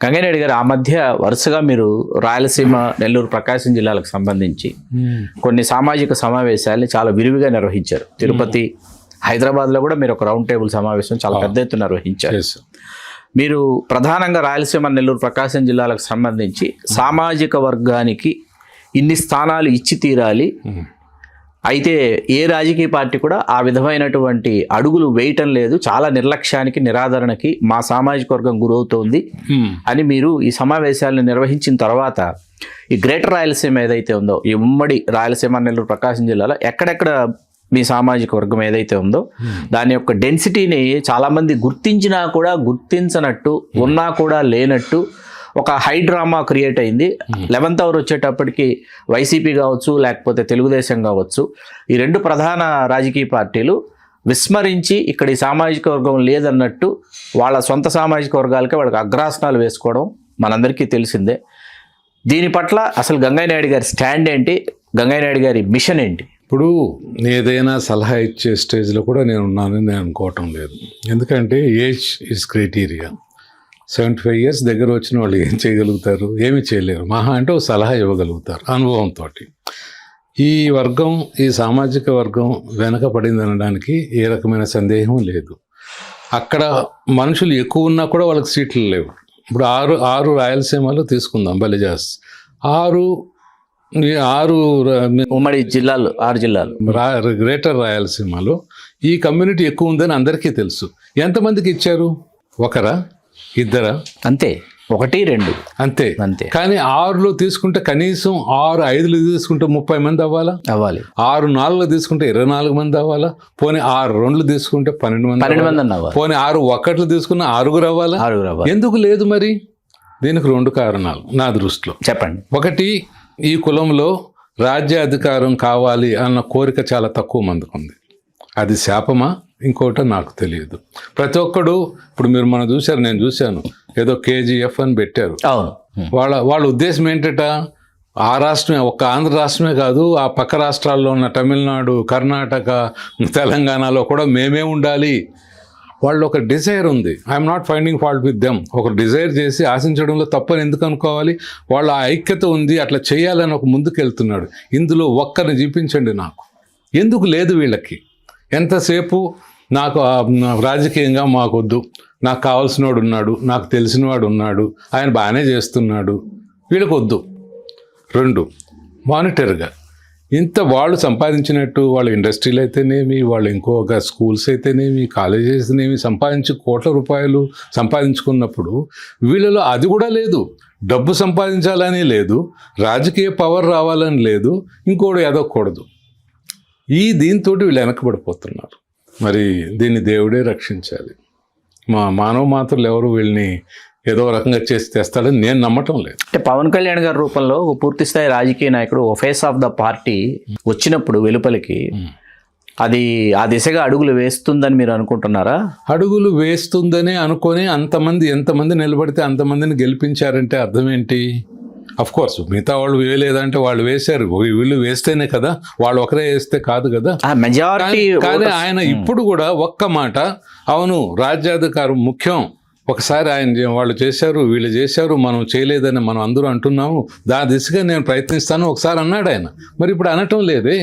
గంగయ్యనాయుడు గారు, ఆ మధ్య వరుసగా మీరు రాయలసీమ, నెల్లూరు, ప్రకాశం జిల్లాలకు సంబంధించి కొన్ని సామాజిక సమావేశాలు చాలా విరివిగా నిర్వహించారు. తిరుపతి, హైదరాబాద్లో కూడా మీరు ఒక రౌండ్ టేబుల్ సమావేశం చాలా పెద్ద ఎత్తున నిర్వహించారు. మీరు ప్రధానంగా రాయలసీమ, నెల్లూరు, ప్రకాశం జిల్లాలకు సంబంధించి సామాజిక వర్గానికి ఇన్ని స్థానాలు ఇచ్చి తీరాలి, అయితే ఏ రాజకీయ పార్టీ కూడా ఆ విధమైనటువంటి అడుగులు వేయటం లేదు, చాలా నిర్లక్ష్యానికి, నిరాదరణకి మా సామాజిక వర్గం గురవుతోంది అని మీరు ఈ సమావేశాలను నిర్వహించిన తర్వాత ఈ గ్రేటర్ రాయలసీమ ఏదైతే ఉందో, ఈ ఉమ్మడి రాయలసీమ, నెల్లూరు, ప్రకాశం జిల్లాలో ఎక్కడెక్కడ మీ సామాజిక వర్గం ఏదైతే ఉందో దాని యొక్క డెన్సిటీని చాలామంది గుర్తించినా కూడా గుర్తించనట్టు, ఉన్నా కూడా లేనట్టు ఒక హై డ్రామా క్రియేట్ అయింది. 11th అవర్ వచ్చేటప్పటికి వైసీపీ కావచ్చు, లేకపోతే తెలుగుదేశం కావచ్చు, ఈ రెండు ప్రధాన రాజకీయ పార్టీలు విస్మరించి ఇక్కడ ఈ సామాజిక వర్గం లేదన్నట్టు వాళ్ళ సొంత సామాజిక వర్గాలకే వాళ్ళకి అగ్రాసనాలు వేసుకోవడం మనందరికీ తెలిసిందే. దీని పట్ల అసలు గంగయ్యనాయుడు గారి స్టాండ్ ఏంటి, గంగయ్యనాయుడు గారి మిషన్ ఏంటి? ఇప్పుడు ఏదైనా సలహా ఇచ్చే స్టేజ్లో కూడా నేను ఉన్నానని నేను అనుకోవటం లేదు. ఎందుకంటే ఏజ్ ఈజ్ క్రైటీరియా. 75 years దగ్గర వచ్చిన వాళ్ళు ఏం చేయగలుగుతారు? ఏమి చేయలేరు. మహా అంటే ఒక సలహా ఇవ్వగలుగుతారు అనుభవంతో. ఈ వర్గం, ఈ సామాజిక వర్గం వెనకబడింది అనడానికి ఏ రకమైన సందేహం లేదు. అక్కడ మనుషులు ఎక్కువ ఉన్నా కూడా వాళ్ళకి సీట్లు లేవు. ఇప్పుడు ఆరు రాయలసీమలో తీసుకుందాం, బలిజాస్. ఆరు ఉమ్మడి జిల్లాలు, 6 జిల్లాలు గ్రేటర్ రాయలసీమలో ఈ కమ్యూనిటీ ఎక్కువ ఉందని అందరికీ తెలుసు. ఎంతమందికి ఇచ్చారు? ఒకరా, ఇద్దరా? అంతే, 1, 2 అంతే. కానీ 6లో తీసుకుంటే కనీసం 6 5 తీసుకుంటే 30 మంది అవ్వాలి. 6 4 తీసుకుంటే 24 మంది అవ్వాలా? పోనీ 6 2 తీసుకుంటే 12 మంది అవ్వాలి. పోనీ 6 1 తీసుకున్న 6 అవ్వాలా? ఎందుకు లేదు మరి? దీనికి 2 కారణాలు నా దృష్టిలో. చెప్పండి. ఒకటి, ఈ కులంలో రాజ్యాధికారం కావాలి అన్న కోరిక చాలా తక్కువ మందికి ఉంది. అది శాపమా ఇంకోట నాకు తెలియదు. ప్రతి ఒక్కడు, ఇప్పుడు మీరు మనం చూశారు, నేను చూశాను, ఏదో KGF అని పెట్టారు. వాళ్ళ ఉద్దేశం ఏంటట, ఆ రాష్ట్రమే, ఒక్క ఆంధ్ర రాష్ట్రమే కాదు, ఆ పక్క రాష్ట్రాల్లో ఉన్న తమిళనాడు, కర్ణాటక, తెలంగాణలో కూడా మేమే ఉండాలి. వాళ్ళు ఒక డిజైర్ ఉంది. I'm not finding fault with them. ఒక డిజైర్ చేసి ఆశించడంలో తప్పని ఎందుకు అనుకోవాలి? వాళ్ళ ఐక్యత ఉంది, అట్లా చేయాలని ఒక ముందుకు వెళ్తున్నాడు. ఇందులో ఒక్కరిని చూపించండి నాకు. ఎందుకు లేదు వీళ్ళకి? ఎంతసేపు నాకు రాజకీయంగా మాకొద్దు, నాకు కావాల్సినవాడు ఉన్నాడు, నాకు తెలిసినవాడు ఉన్నాడు, ఆయన బాగానే చేస్తున్నాడు, వీళ్ళకి వద్దు. 2, మానిటర్గా ఇంత వాళ్ళు సంపాదించినట్టు, వాళ్ళ ఇండస్ట్రీలు అయితేనేమి, వాళ్ళు ఇంకొక స్కూల్స్ అయితేనేమి, కాలేజెస్ అయితేనేమి సంపాదించి కోట్ల రూపాయలు సంపాదించుకున్నప్పుడు వీళ్ళలో అది కూడా లేదు. డబ్బు సంపాదించాలని లేదు, రాజకీయ పవర్ రావాలని లేదు, ఇంకోటి ఎదగకూడదు. దీంతో వీళ్ళు వెనకబడిపోతున్నారు. మరి దీన్ని దేవుడే రక్షించాలి. మానవ మాత్రులు ఎవరు వీళ్ళని ఏదో రకంగా చేసి తెస్తాడని నేను నమ్మటం లేదు. అంటే పవన్ కళ్యాణ్ గారి రూపంలో పూర్తి స్థాయి రాజకీయ నాయకుడు, ఓ ఫేస్ ఆఫ్ ద పార్టీ వచ్చినప్పుడు వెలుపలికి అది ఆ దిశగా అడుగులు వేస్తుందని మీరు అనుకుంటున్నారా? అడుగులు వేస్తుందనే అనుకొని ఎంతమంది నిలబడితే అంతమందిని గెలిపించారంటే అర్థం ఏంటి? కోర్స్ మిగతా వాళ్ళు వేయలేదంటే వాళ్ళు వేశారు, వీళ్ళు వేస్తేనే కదా, వాళ్ళు ఒకరే వేస్తే కాదు కదా మెజారిటీ. కానీ ఆయన ఇప్పుడు కూడా ఒక్క మాట, అవును రాజ్యాధికారం ముఖ్యం, ఒకసారి వాళ్ళు చేశారు, వీళ్ళు చేశారు, మనం చేయలేదని మనం అందరూ అంటున్నాము, దాని దిశగా నేను ప్రయత్నిస్తాను ఒకసారి అన్నాడు ఆయన. మరి ఇప్పుడు అనటం లేదే.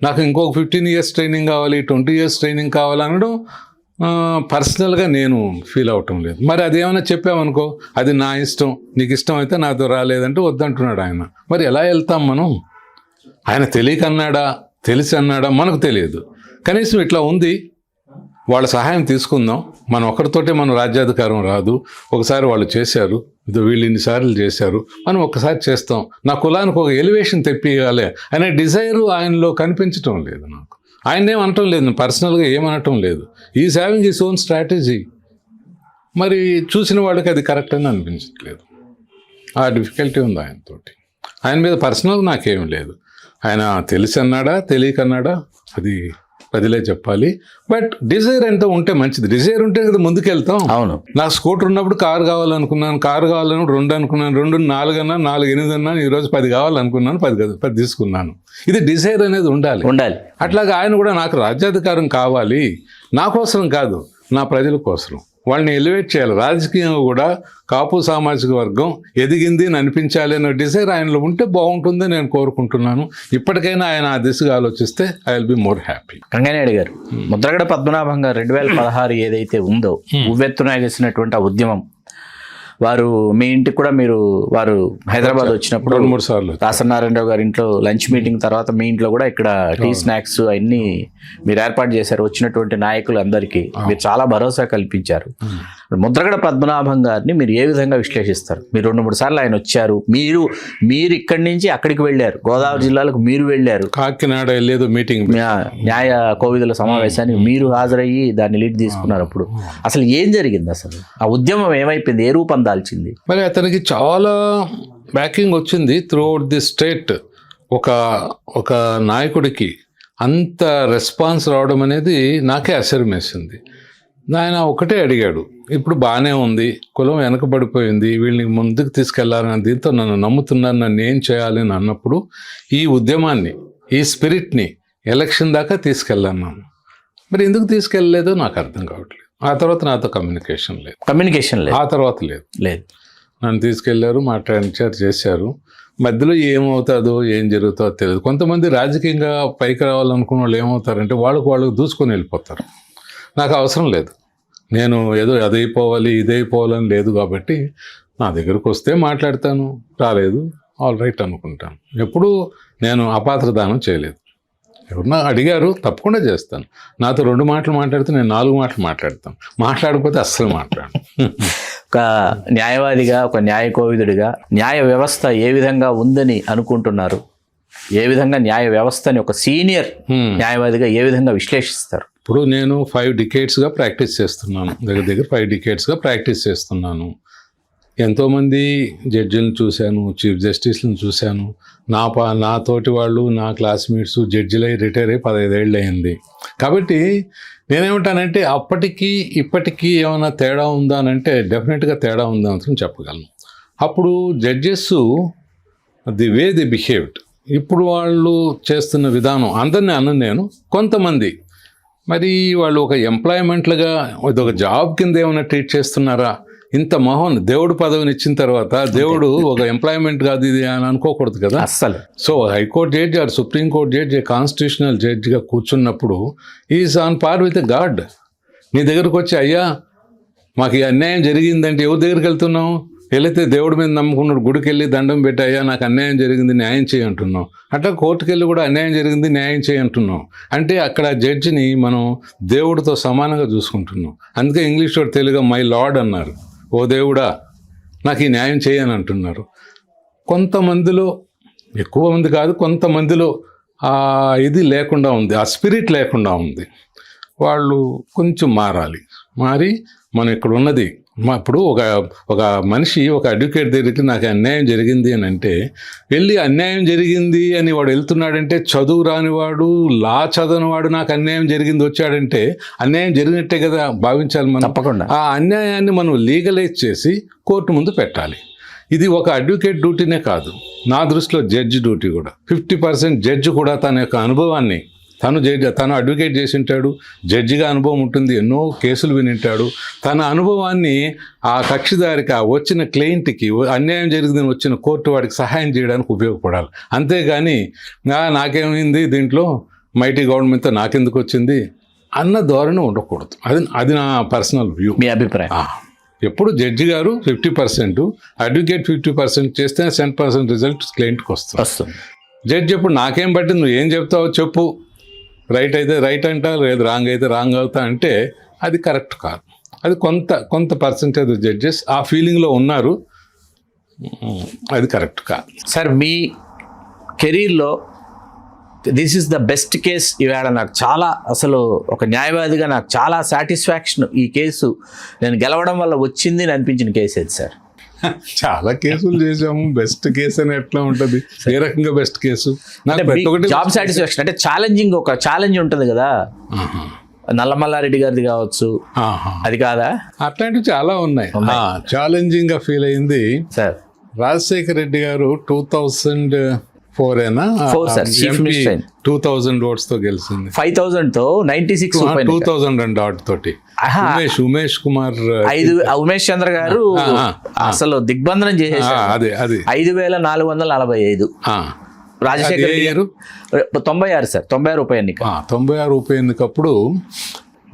నాకు ఇంకొక 15 years ట్రైనింగ్ కావాలి, 20 years ట్రైనింగ్ కావాలి అనడం పర్సనల్గా నేను ఫీల్ అవటం లేదు. మరి అదేమైనా చెప్పామనుకో, అది నా ఇష్టం, నీకు ఇష్టం అయితే నాతో రాలేదంటే వద్దంటున్నాడు ఆయన. మరి ఎలా వెళ్తాం మనం? ఆయన తెలియక అన్నాడా, తెలిసి అన్నాడా మనకు తెలియదు. కనీసం ఇట్లా ఉంది, వాళ్ళ సహాయం తీసుకుందాం. మనం ఒకరితోటే మనం రాజ్యాధికారం రాదు. ఒకసారి వాళ్ళు చేశారు, వీళ్ళు ఇన్నిసార్లు చేశారు, మనం ఒక్కసారి చేస్తాం. నా కులానికి ఒక ఎలివేషన్ తెప్పియాలి అనే డిజైరు ఆయనలో కనిపించటం లేదు నాకు. ఆయన ఏమనటం లేదు, పర్సనల్గా ఏమనటం లేదు. Is having his own strategy. మరి చూసిన వాళ్ళకి అది కరెక్ట్ అని అనిపించట్లేదు. ఆ డిఫికల్టీ ఉంది ఆయనతోటి. ఆయన మీద పర్సనల్గా నాకేం లేదు. ఆయన తెలిసి అన్నాడా, తెలియకన్నాడా, అది ప్రజలే చెప్పాలి. బట్ డిజైర్ ఎంత ఉంటే మంచిది. డిజైర్ ఉంటే కదా ముందుకెళ్తాం. అవును, నాకు స్కూటర్ ఉన్నప్పుడు కారు కావాలనుకున్నాను, కారు కావాలని 2 అనుకున్నాను, 2 4 అన్నా, 4 8 అన్నాను, ఈరోజు 10 కావాలనుకున్నాను, 10 తీసుకున్నాను. ఇది డిజైర్ అనేది ఉండాలి. అట్లాగే ఆయన కూడా నాకు రాజ్యాధికారం కావాలి, నా కోసం కాదు, నా ప్రజల కోసం, వాళ్ళని ఎలివేట్ చేయాలి. రాజకీయంగా కూడా కాపు సామాజిక వర్గం ఎదిగింది అని అనిపించాలి అనే డిజైర్ ఆయనలో ఉంటే బాగుంటుందని నేను కోరుకుంటున్నాను. ఇప్పటికైనా ఆయన ఆ దిశగా ఆలోచిస్తే I will be more happy. Ganganaidu గారు, ముద్రగడ పద్మనాభం గారు 2016 ఏదైతే ఉందో ఉవ్వెత్తున ఎగసినటువంటి ఆ ఉద్యమం, వారు మీ ఇంటికి కూడా వారు హైదరాబాద్ వచ్చినప్పుడు 2-3 సార్లు దాసనారాయణరావు గారి ఇంట్లో లంచ్ మీటింగ్ తర్వాత మీ ఇంట్లో కూడా ఇక్కడ టీ స్నాక్స్ అన్ని మీరు ఏర్పాటు చేశారు. వచ్చినటువంటి నాయకులందరికీ మీరు చాలా భరోసా కల్పించారు. ముద్రగడ పద్మనాభం గారిని మీరు ఏ విధంగా విశ్లేషిస్తారు? మీరు 2-3 సార్లు ఆయన వచ్చారు, మీరు ఇక్కడి నుంచి అక్కడికి వెళ్ళారు, గోదావరి జిల్లాలకు మీరు వెళ్ళారు, కాకినాడ వెళ్ళేది మీటింగ్, న్యాయ కోవిదుల సమావేశానికి మీరు హాజరయ్యి దాన్ని లీడ్ తీసుకున్నారు. అప్పుడు అసలు ఏం జరిగింది? అసలు ఆ ఉద్యమం ఏమైపోయింది? ఏ రూపం దాల్చింది? మరి అతనికి చాలా బ్యాకింగ్ వచ్చింది త్రూఅవుట్ ది స్టేట్. ఒక నాయకుడికి అంత రెస్పాన్స్ రావడం అనేది నాకే ఆశ్చర్యం వేసింది. ఆయన ఒకటే అడిగాడు, ఇప్పుడు బాగానే ఉంది, కులం వెనకబడిపోయింది, వీళ్ళని ముందుకు తీసుకెళ్లాలని దీంతో నన్ను నమ్ముతున్నారు, నన్ను ఏం చేయాలి అని అన్నప్పుడు ఈ ఉద్యమాన్ని, ఈ స్పిరిట్ని ఎలక్షన్ దాకా తీసుకెళ్ళాను. మరి ఎందుకు తీసుకెళ్ళలేదో నాకు అర్థం కావట్లేదు. ఆ తర్వాత నాతో కమ్యూనికేషన్ లేదు. ఆ తర్వాత లేదు. నన్ను తీసుకెళ్లారు, మాట్లాడించారు, చేశారు. మధ్యలో ఏమవుతుందో ఏం జరుగుతుందో తెలియదు. కొంతమంది రాజకీయంగా పైకి రావాలనుకున్న వాళ్ళు ఏమవుతారంటే వాళ్ళకు దూసుకొని వెళ్ళిపోతారు. నాకు అవసరం లేదు, నేను ఏదో అదైపోవాలి ఇదైపోవాలని లేదు. కాబట్టి నా దగ్గరకు వస్తే మాట్లాడతాను, రాలేదు ఆల్ రైట్ అనుకుంటాను. ఎప్పుడూ నేను అపాత్రదానం చేయలేదు. ఎవరన్నా అడిగారు తప్పకుండా చేస్తాను. నాతో 2 మాటలు మాట్లాడితే నేను 4 మాటలు మాట్లాడతాను. మాట్లాడకపోతే అస్సలు మాట్లాడను. ఒక న్యాయవాదిగా, ఒక న్యాయ కోవిదుడిగా న్యాయ వ్యవస్థ ఏ విధంగా ఉందని అనుకుంటున్నారు? ఏ విధంగా న్యాయ వ్యవస్థని ఒక సీనియర్ న్యాయవాదిగా ఏ విధంగా విశ్లేషిస్తారు? ఇప్పుడు నేను 5 decadesగా ప్రాక్టీస్ చేస్తున్నాను. దగ్గర 5 decadesగా ప్రాక్టీస్ చేస్తున్నాను. ఎంతోమంది జడ్జిలను చూశాను, చీఫ్ జస్టిస్లను చూశాను. నా తోటి వాళ్ళు, నా క్లాస్మేట్స్ జడ్జిలై రిటైర్ అయ్యి 15 ఏళ్ళు అయింది. కాబట్టి నేనేమంటానంటే అప్పటికి ఇప్పటికీ ఏమైనా తేడా ఉందా అని అంటే డెఫినెట్గా తేడా ఉందా అని చెప్పగలను. అప్పుడు judges the way the behaved, ఇప్పుడు వాళ్ళు చేస్తున్న విధానం, అందరినీ అన్నను నేను, కొంతమంది మరి వాళ్ళు ఒక ఎంప్లాయ్మెంట్లుగా ఒక జాబ్ కింద ఏమైనా ట్రీట్ చేస్తున్నారా? ఇంత దేవుడు పదవిని ఇచ్చిన తర్వాత దేవుడు ఒక ఎంప్లాయ్మెంట్ కాదు ఇది అని అనుకోకూడదు కదా అస్సలు. So high court judge or supreme court judge, constitutional జడ్జిగా కూర్చున్నప్పుడు is on par with God. నీ దగ్గరకు వచ్చి అయ్యా మాకు ఈ అన్యాయం జరిగిందంటే ఎవరి దగ్గరికి వెళ్తున్నావు? వెళితే దేవుడి మీద నమ్ముకున్నాడు, గుడికి వెళ్ళి దండం పెట్టి అయ్యా నాకు అన్యాయం జరిగింది న్యాయం చేయంటున్నావు. అట్లా కోర్టుకు వెళ్ళి కూడా అన్యాయం జరిగింది న్యాయం చేయంటున్నావు. అంటే అక్కడ జడ్జిని మనం దేవుడితో సమానంగా చూసుకుంటున్నాం. అందుకే ఇంగ్లీష్ వాడు తెలుగుగా మై లార్డ్ అన్నారు. ఓ దేవుడా నాకు ఈ న్యాయం చేయని అంటున్నారు. కొంతమందిలో, ఎక్కువ మంది కాదు, కొంతమందిలో ఇది లేకుండా ఉంది, ఆ స్పిరిట్ లేకుండా ఉంది. వాళ్ళు కొంచెం మారి మనం ఇక్కడ ఉన్నది ఇప్పుడు ఒక మనిషి ఒక అడ్వకేట్ దగ్గరికి నాకు అన్యాయం జరిగింది అని అంటే వెళ్ళి అన్యాయం జరిగింది అని వాడు వెళ్తున్నాడంటే, చదువు రానివాడు, లా చదవనివాడు నాకు అన్యాయం జరిగింది వచ్చాడంటే అన్యాయం జరిగినట్టే కదా భావించాలి మనం. తప్పకుండా ఆ అన్యాయాన్ని మనం లీగలైజ్ చేసి కోర్టు ముందు పెట్టాలి. ఇది ఒక అడ్వకేట్ డ్యూటీనే కాదు, నా దృష్టిలో జడ్జి డ్యూటీ కూడా. 50% జడ్జి కూడా తన యొక్క అనుభవాన్ని, తను అడ్వకేట్ చేసి ఉంటాడు, జడ్జిగా అనుభవం ఉంటుంది, ఎన్నో కేసులు వినింటాడు. తన అనుభవాన్ని ఆ కక్షిదారికి, ఆ వచ్చిన క్లయింట్కి, అన్యాయం జరిగిందని వచ్చిన కోర్టు వాడికి సహాయం చేయడానికి ఉపయోగపడాలి. అంతేగాని నాకేమైంది దీంట్లో, మైటీ గవర్నమెంట్తో నాకెందుకు వచ్చింది అన్న ధోరణి ఉండకూడదు. అది నా పర్సనల్ వ్యూ. మీ అభిప్రాయం? ఎప్పుడు జడ్జి గారు 50%, అడ్వకేట్ 50% చేస్తే 10% రిజల్ట్ క్లయింట్కి వస్తుంది. జడ్జి ఎప్పుడు నాకేం పట్టింది, నువ్వు ఏం చెప్తావో చెప్పు, రైట్ అయితే రైట్ అంటా, లేదు రాంగ్ అయితే రాంగ్ అవుతా అంటే అది కరెక్ట్ కాదు. అది కొంత పర్సెంటేజ్ జడ్జెస్ ఆ ఫీలింగ్లో ఉన్నారు, అది కరెక్ట్ కాదు. సార్, మీ కెరీర్లో this is the best case ఇవాళ నాకు చాలా, అసలు ఒక న్యాయవాదిగా నాకు చాలా సాటిస్ఫాక్షన్, ఈ కేసు నేను గెలవడం వల్ల వచ్చింది అని అనిపించిన కేసు ఏది సార్? చాలా కేసులు చేసాము, బెస్ట్ కేసు అని ఎట్లా ఉంటుంది, ఏ రకంగా బెస్ట్ కేసు? జాబ్ సాటిస్ఫాక్షన్ అంటే ఛాలెంజింగ్, ఒక ఛాలెంజ్ ఉంటుంది కదా, నల్లమల్లారెడ్డి గారిది కావచ్చు, అది కాదా? అట్లాంటివి చాలా ఉన్నాయి. ఛాలెంజింగ్ గా ఫీల్ అయింది సార్, రాజశేఖర రెడ్డి గారు 4 Four, sir. Chief Minister. 2000 oats తో గెలిచింది. 5,000 తో 96 2000 అండ్ ఆట్ తోటి ఉమేష్ కుమార్ ఉమేష్ చంద్ర గారు అసలు దిగ్బంధనం చేసేసారు. అదే 5,445. రాజశేఖర్ గారు 96 సార్, 96 ఉప ఎన్నిక. 96 ఉప ఎన్నికప్పుడు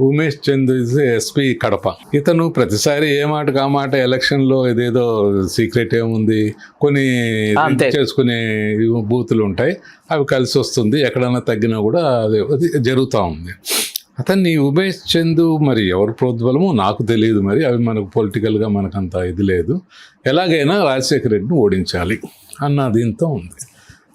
ఉమేష్ చంద్ర ఎస్పీ కడప. ఇతను ప్రతిసారి ఏ మాటకు ఆ మాట ఎలక్షన్లో ఇదేదో సీక్రెట్ ఏముంది, కొన్ని చేసుకునే బూతులు ఉంటాయి, అవి కలిసి వస్తుంది, ఎక్కడన్నా తగ్గినా కూడా అది జరుగుతూ ఉంది. అతన్ని ఉమేష్ చందు మరి ఎవరు ప్రోద్బలమో నాకు తెలియదు, మరి అవి మనకు పొలిటికల్గా మనకంత ఇది లేదు, ఎలాగైనా రాజశేఖర రెడ్డిని ఓడించాలి అన్న దీంతో ఉంది.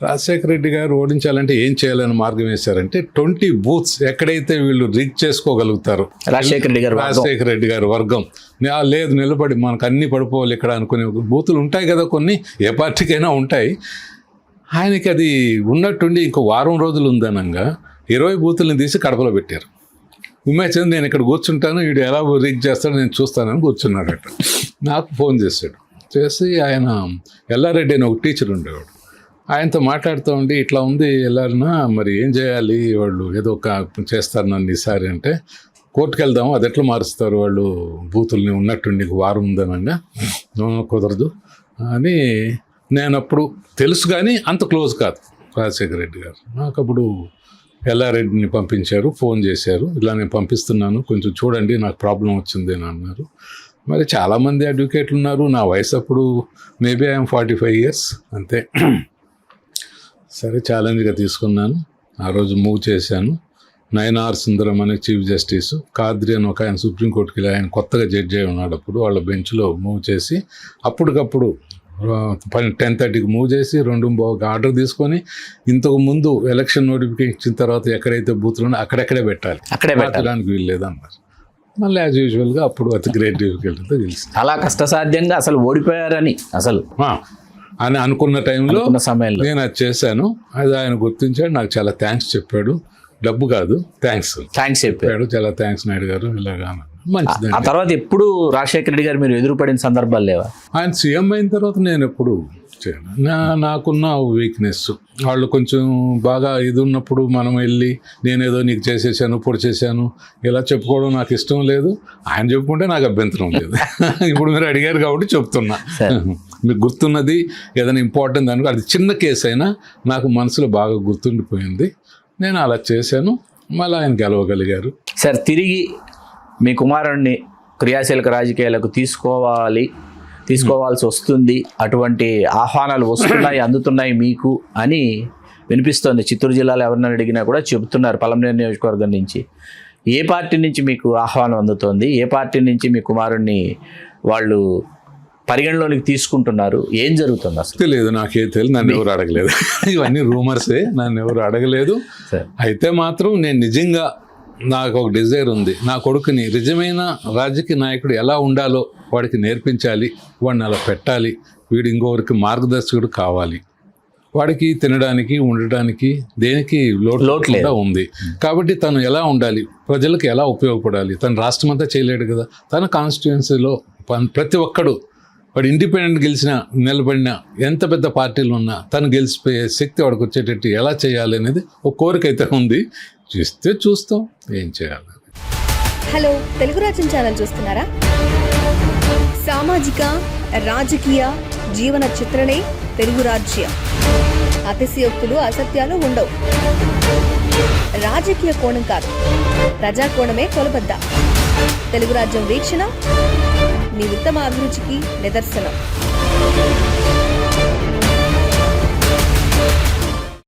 రాజశేఖర రెడ్డి గారు ఓడించాలంటే ఏం చేయాలని మార్గం వేశారంటే 20 బూత్స్ ఎక్కడైతే వీళ్ళు రీచ్ చేసుకోగలుగుతారు, రాజశేఖర రెడ్డి గారి వర్గం లేదు నిలబడి మనకు అన్ని పడిపోవాలి ఇక్కడ అనుకునే బూతులు ఉంటాయి కదా, కొన్ని ఏ పార్టీకైనా ఉంటాయి. ఆయనకి అది ఉన్నట్టుండి ఇంకో వారం రోజులు ఉందనంగా 20 బూతులను తీసి కడపలో పెట్టారు. ఉమేష్ చంద్ర నేను ఇక్కడ కూర్చుంటాను, వీడు ఎలా రీచ్ చేస్తాడో నేను చూస్తానని కూర్చున్నాడట. నాకు ఫోన్ చేసి ఆయన ఎల్లారెడ్డి అని ఒక టీచర్ ఉండేవాడు, ఆయనతో మాట్లాడుతూ ఉండి ఇట్లా ఉంది ఎల్లారినా, మరి ఏం చేయాలి, వాళ్ళు ఏదో ఒక చేస్తారు నన్ను ఈసారి అంటే, కోర్టుకు వెళ్దాము, అది ఎట్లా మారుస్తారు వాళ్ళు బూతుల్ని ఉన్నట్టుండి వారం ఉందనంగా, కుదరదు అని నేను అప్పుడు తెలుసు కానీ అంత క్లోజ్ కాదు రాజశేఖర రెడ్డి గారు. నాకు అప్పుడు ఎల్లారెడ్డిని పంపించారు, ఫోన్ చేశారు, ఇలా నేను పంపిస్తున్నాను కొంచెం చూడండి నాకు ప్రాబ్లం వచ్చింది అని అన్నారు. మరి చాలామంది అడ్వకేట్లు ఉన్నారు, నా వయసు అప్పుడు మేబీ ఐఎమ్ 45 years అంతే. సరే ఛాలెంజ్గా తీసుకున్నాను. ఆ రోజు మూవ్ చేశాను. 9R సుందరం అనే చీఫ్ జస్టిస్, కాద్రి అని ఒక ఆయన సుప్రీంకోర్టుకి వెళ్ళి ఆయన కొత్తగా జడ్జి అయి ఉన్నాడు అప్పుడు, వాళ్ళ బెంచ్లో మూవ్ చేసి అప్పటికప్పుడు 10:30కి మూవ్ చేసి 2:15 ఆర్డర్ తీసుకొని, ఇంతకు ముందు ఎలక్షన్ నోటిఫికేషన్ ఇచ్చిన తర్వాత ఎక్కడైతే బూత్లు ఉన్నాయో అక్కడెక్కడే పెట్టాలి, పెట్టడానికి వీల్లేదన్నారు. మళ్ళీ యాజ్ యూజువల్గా అప్పుడు అతి గ్రేట్ డిఫికల్టీతో గెలిచింది. అలా కష్టసాధ్యంగా అసలు ఓడిపోయారని అని అనుకున్న టైంలో నేను అది చేశాను. అది ఆయన గుర్తించాడు, నాకు చాలా థ్యాంక్స్ చెప్పాడు, డబ్బు కాదు థ్యాంక్స్ చెప్పాడు, చాలా థ్యాంక్స్ నాయుడు గారు ఇలాగా. మంచిది. ఆ తర్వాత ఎప్పుడు రాజశేఖర రెడ్డి గారు మీరు ఎదురుపడిన సందర్భాలు లేవా? ఆయన సీఎం అయిన తర్వాత నేను ఎప్పుడు నాకున్న వీక్నెస్, వాళ్ళు కొంచెం బాగా ఇది ఉన్నప్పుడు మనం వెళ్ళి నేనేదో నీకు చేసేసాను పొడి చేశాను ఇలా చెప్పుకోవడం నాకు ఇష్టం లేదు. ఆయన చెప్పుకుంటే నాకు అభ్యంతరం లేదు. ఇప్పుడు మీరు అడిగారు కాబట్టి చెప్తున్నా. మీకు గుర్తున్నది ఏదైనా ఇంపార్టెంట్ అనుకో, అది చిన్న కేసు అయినా నాకు మనసులో బాగా గుర్తుండిపోయింది, నేను అలా చేశాను. మళ్ళీ ఆయన గెలవగలిగారు. సార్, తిరిగి మీ కుమారుడిని క్రియాశీలక రాజకీయాలకు తీసుకోవాల్సి వస్తుంది, అటువంటి ఆహ్వానాలు వస్తున్నాయి, అందుతున్నాయి మీకు అని వినిపిస్తోంది. చిత్తూరు జిల్లాలో ఎవరినైనా అడిగినా కూడా చెబుతున్నారు. పలమనేరు నియోజకవర్గం నుంచి ఏ పార్టీ నుంచి మీకు ఆహ్వానం అందుతోంది, ఏ పార్టీ నుంచి మీ కుమారుడిని వాళ్ళు పరిగణలోనికి తీసుకుంటున్నారు, ఏం జరుగుతుంది అసలు? తెలియదు, నాకేం తెలియదు, నన్ను ఎవరు అడగలేదు. ఇవన్నీ రూమర్సే, నన్ను ఎవరు అడగలేదు. అయితే మాత్రం నేను నిజంగా నాకు ఒక డిజైర్ ఉంది, నా కొడుకుని నిజమైన రాజకీయ నాయకుడు ఎలా ఉండాలో వాడికి నేర్పించాలి, వాడిని అలా పెట్టాలి, వీడు ఇంకొకరికి మార్గదర్శకుడు కావాలి, వాడికి తినడానికి ఉండడానికి దేనికి లోటు ఉంది. కాబట్టి తను ఎలా ఉండాలి, ప్రజలకు ఎలా ఉపయోగపడాలి, తను రాష్ట్రం అంతా చేయలేడు కదా, తన కాన్స్టిట్యుయెన్సీలో ప్రతి ఒక్కడు వాడు ఇండిపెండెంట్ గెలిచినా నిలబడినా ఎంత పెద్ద పార్టీలు ఉన్నా తను గెలిచిపోయే శక్తి వాడికి వచ్చేటట్టు ఎలా చేయాలి అనేది ఒక కోరిక అయితే ఉంది. చూస్తాం ఏం చేయాలి. హలో, తెలుగు రాజ్యం ఛానల్ చూస్తున్నారా? సామాజిక రాజకీయ జీవన చిత్రణే తెలుగు రాజ్యం. అతిశయోక్తులు అసత్యాలు ఉండవు. రాజకీయ కోణం కాదు, ప్రజా కోణమే కొలబద్ద. తెలుగు రాజ్యం వీక్షణ మీ ఉత్తమ అభిరుచికి నిదర్శనం.